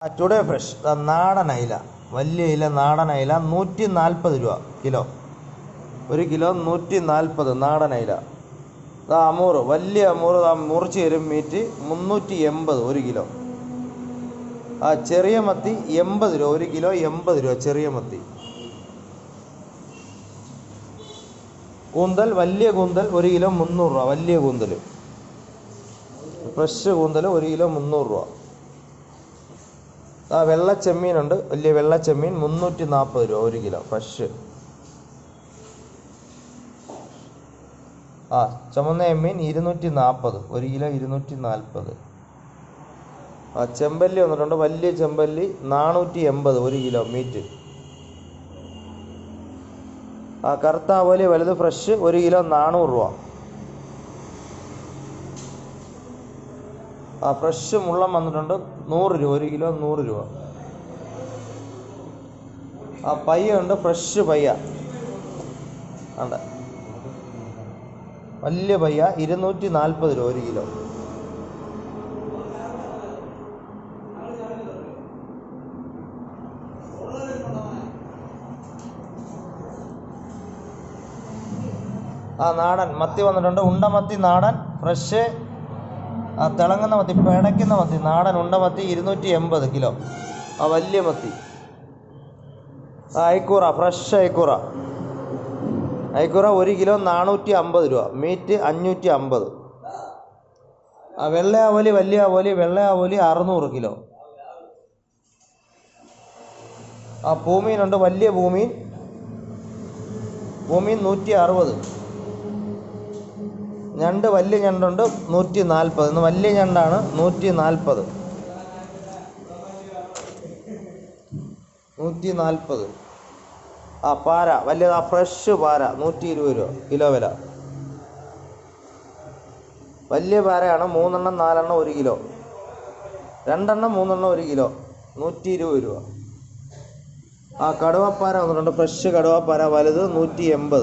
Today fresh നാടൻ അയില, വലിയ ഇല നാടൻ അയില 140 രൂപ കിലോ. 1 കിലോ 140 നാടൻ അയില. അമൂറ്, വലിയ അമൂറ് മുറിച്ച് തരും മീറ്റ് 380 1 കിലോ. ചെറിയ മത്തി 80 രൂപ 1 കിലോ 80 രൂപ ചെറിയ മത്തി. കൂന്തൽ, വലിയ കൂന്തൽ 1 കിലോ 300 രൂപ. വലിയ കൂന്തൽ ഫ്രഷ് കൂന്തൽ 1 കിലോ 300 രൂപ. വെള്ളച്ചെമ്മീനുണ്ട്, വലിയ വെള്ളച്ചെമ്മീൻ 340 രൂപ 1 കിലോ ഫ്രഷ്. ചുമന്ന ചെമ്മീൻ 240 1 കിലോ 240. ചെമ്പല്ലി വന്നിട്ടുണ്ട്, വലിയ ചെമ്പല്ലി 480 1 കിലോ മീറ്റ്. കറുത്താവോലി വലുത് ഫ്രഷ് 1 കിലോ 400 രൂപ. ഫ്രഷ് മുള്ളം വന്നിട്ടുണ്ട് 100 രൂപ 1 കിലോ 100 രൂപ. പയ്യ ഉണ്ട്, ഫ്രഷ് പയ്യ ഉണ്ട്, വലിയ പയ്യ 240 രൂപ 1 കിലോ. നാടൻ മത്തി വന്നിട്ടുണ്ട്, ഉണ്ടമത്തി നാടൻ ഫ്രഷ്. തിളങ്ങുന്ന മത്തി, പിടയ്ക്കുന്ന മത്തി നാടൻ ഉണ്ടമത്തി 280 കിലോ. വലിയ മത്തി. അയക്കൂറ, ഫ്രഷ് അയക്കൂറ 1 കിലോ 450 രൂപ മീറ്റ് 550. വെള്ളയാവോലി, വലിയ ആവോലി വെള്ളയാവോലി 600 കിലോ. പൂമീനുണ്ട്, വലിയ പൂമീൻ 160. ഞണ്ട്, വലിയ ഞണ്ടുണ്ട് 140. ഇന്ന് വലിയ ഞണ്ടാണ് 140. പാര വലിയ ഫ്രഷ് പാര 120 രൂപ കിലോ വില. വലിയ പാരയാണ്, 3 എണ്ണം 4 എണ്ണം 1 കിലോ, 2 എണ്ണം 3 എണ്ണം 1 കിലോ 120 രൂപ. കടുവപ്പാര വന്നിട്ടുണ്ട്, ഫ്രഷ് കടുവപ്പാര വലുത് 180.